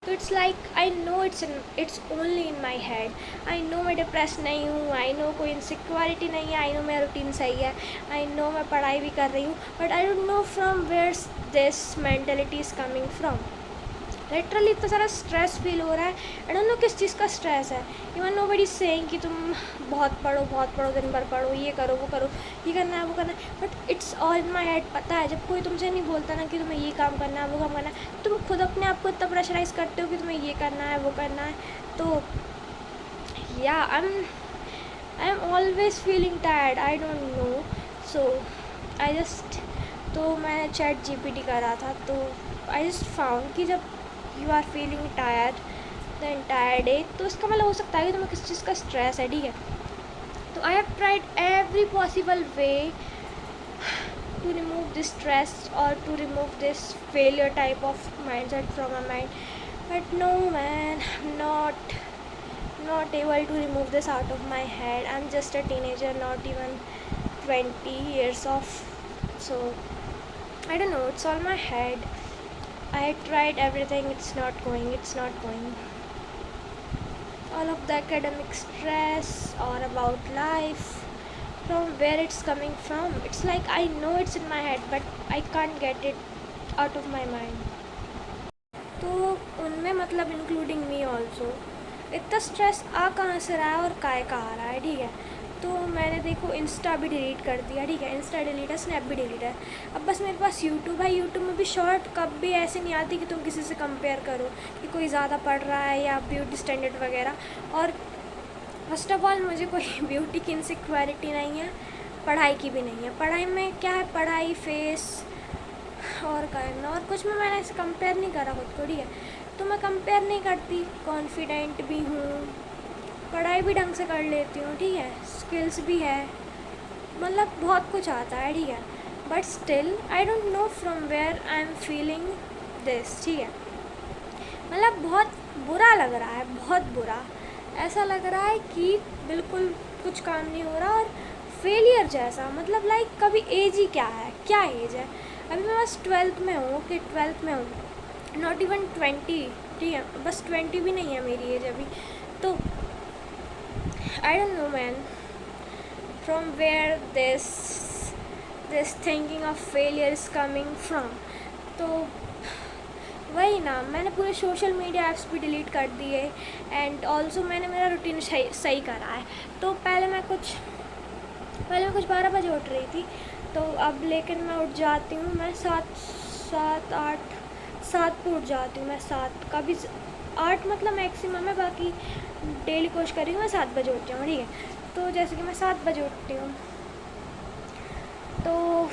तो it's like I know it's only in my head. I know मैं depress नहीं हूँ, आई नो कोई इनसिक्योरिटी नहीं है, आई नो मेरा रूटीन सही है, आई नो मैं पढ़ाई भी कर रही हूँ, but I don't know from where this mentality is coming from. Literally इतना सारा स्ट्रेस फील हो रहा है। आई डोंट नो किस चीज़ का स्ट्रेस है। इवन नो बडी सेइंग कि तुम बहुत पढ़ो, दिन भर पढ़ो, ये करो वो करो, ये करना है वो करना है, but it's all in my head. पता है जब कोई तुमसे नहीं बोलता ना कि तुम्हें ये काम करना है वो काम करना है, तुम खुद अपने आप को इतना प्रेशराइज करते हो कि तुम्हें ये करना है वो करना है। तो या I am always feeling tired, I don't no. So I just, तो मैंने चैट जीपीटी करा था, तो आई जस्ट फाउंड कि जब you are feeling tired the entire day, तो इसका मतलब हो सकता है कि तुम्हें किस चीज़ का स्ट्रेस है, ठीक है। तो I have tried every possible way to remove this stress और to remove this failure type of mind set from my mind, but no man, not able to remove this out of my head. I'm just a teenager, not even 20 years of, so I don't know, it's all my head. I tried everything, it's not going. All of the academic stress or about life, from where it's coming from, it's like I know it's in my head but I can't get it out of my mind. तो उनमें मतलब including me also, इतना stress आ कहाँ से रहा है और काय का आ रहा है, ठीक है। तो मैंने देखो इंस्टा भी डिलीट कर दिया, ठीक है, इंस्टा डिलीट है, स्नैप भी डिलीट है। अब बस मेरे पास यूट्यूब है, यूट्यूब में भी शॉर्ट कब भी ऐसे नहीं आती कि तुम किसी से कंपेयर करो कि कोई ज़्यादा पढ़ रहा है या ब्यूटी स्टैंडर्ड वगैरह। और फर्स्ट ऑफ ऑल मुझे कोई ब्यूटी की इनसिक्योरिटी नहीं है, पढ़ाई की भी नहीं है। पढ़ाई में क्या है, पढ़ाई फेस और करना और कुछ में मैंने ऐसे कंपेयर नहीं करा खुद को, ठीक है। तो मैं कंपेयर नहीं करती, कॉन्फिडेंट भी हूँ, पढ़ाई भी ढंग से कर लेती हूँ, ठीक है, स्किल्स भी है, मतलब बहुत कुछ आता है, ठीक है। But still I don't know from where I am feeling this, ठीक है। मतलब बहुत बुरा लग रहा है, बहुत बुरा। ऐसा लग रहा है कि बिल्कुल कुछ काम नहीं हो रहा और फेलियर जैसा, मतलब लाइक कभी एज ही क्या है, क्या एज है। अभी मैं बस 12th में हूँ, कि 12th में हूँ, नॉट इवन 20, ठीक है, बस 20 भी नहीं है मेरी एज अभी। तो I don't know man from where this thinking of failure is coming from. तो वही ना, मैंने पूरे सोशल मीडिया ऐप्स भी डिलीट कर दिए एंड ऑल्सो मैंने मेरा रूटीन सही करा है। तो पहले मैं कुछ 12 बजे उठ रही थी, तो अब लेकिन मैं उठ जाती हूँ, मैं 7 पे उठ जाती हूँ मैं, 7 कभी 8 मतलब मैक्सिमम है, बाकी डेली कोशिश कर रही हूँ मैं 7 बजे उठ जाऊँ, ठीक है। तो जैसे कि मैं 7 बजे उठती हूँ, तो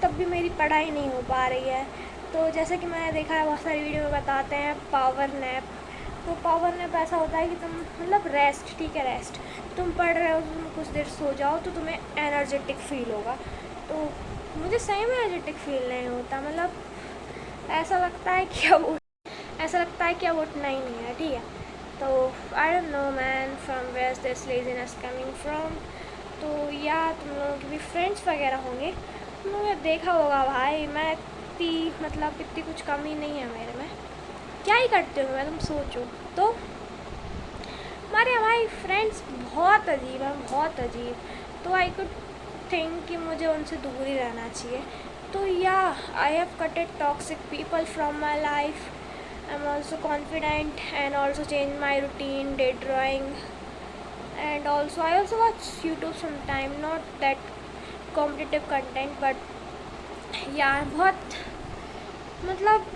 तब भी मेरी पढ़ाई नहीं हो पा रही है। तो जैसे कि मैंने देखा है बहुत सारी वीडियो में बताते हैं पावर नैप, तो पावर नैप ऐसा होता है कि तुम मतलब रेस्ट, ठीक है, रेस्ट, तुम पढ़ रहे हो तो तुम कुछ देर सो जाओ तो तुम्हें एनर्जेटिक फील होगा। तो मुझे सही में एनर्जेटिक फील नहीं होता, मतलब ऐसा लगता है कि अब उठना ही नहीं है, ठीक है। तो I don't know man from where this laziness coming from. तो या तुम लोगों के भी फ्रेंड्स वगैरह होंगे, तुम लोगों ने देखा होगा भाई, मैं इतनी कुछ कमी नहीं है मेरे में, क्या ही करते हो मैं, तुम सोचो। तो हमारे हमारी फ्रेंड्स बहुत अजीब हैं, बहुत अजीब। तो आई कुड थिंक कि मुझे उनसे दूर ही रहना चाहिए। तो या I have कटेड toxic people from my life. I am also confident and also change my routine, day drawing, and also I also watch YouTube sometime, not that competitive content, but यार बहुत मतलब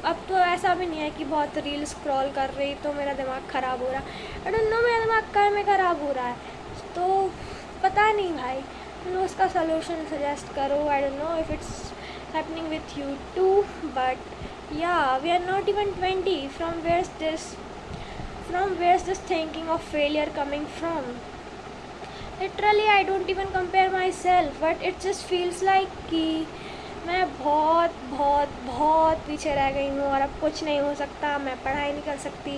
अब तो ऐसा भी नहीं है कि बहुत रील स्क्रॉल कर रही तो मेरा दिमाग ख़राब हो रहा। आई डोंट नो मेरा दिमाग कहाँ में ख़राब हो रहा है, तो पता नहीं भाई, तुम लोग उसका सोल्यूशन सजेस्ट करो। I don't know if it's happening with you too, but yeah we are not even 20, from where's this thinking of failure coming from? Literally I don't even compare myself, but it just feels like कि मैं बहुत बहुत बहुत पीछे रह गई हूँ और अब कुछ नहीं हो सकता, मैं पढ़ाई नहीं कर सकती,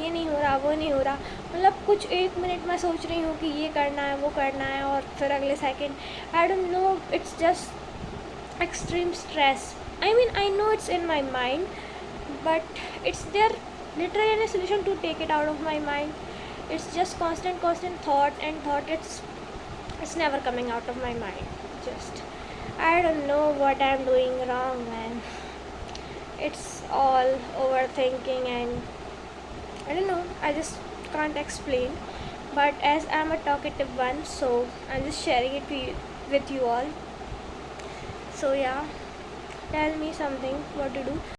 ये नहीं हो रहा, वो नहीं हो रहा। मतलब कुछ एक मिनट में सोच रही हूँ कि ये करना है वो करना है और फिर अगले second I don't no, it's just extreme stress. I mean I know it's in my mind, but it's there literally any solution to take it out of my mind. It's just constant thought and thought. It's never coming out of my mind. Just I don't know what I'm doing wrong, man. It's all overthinking, and I don't know, I just can't explain. But as I'm a talkative one, so I'm just sharing it with you all. So yeah, tell me something what to do.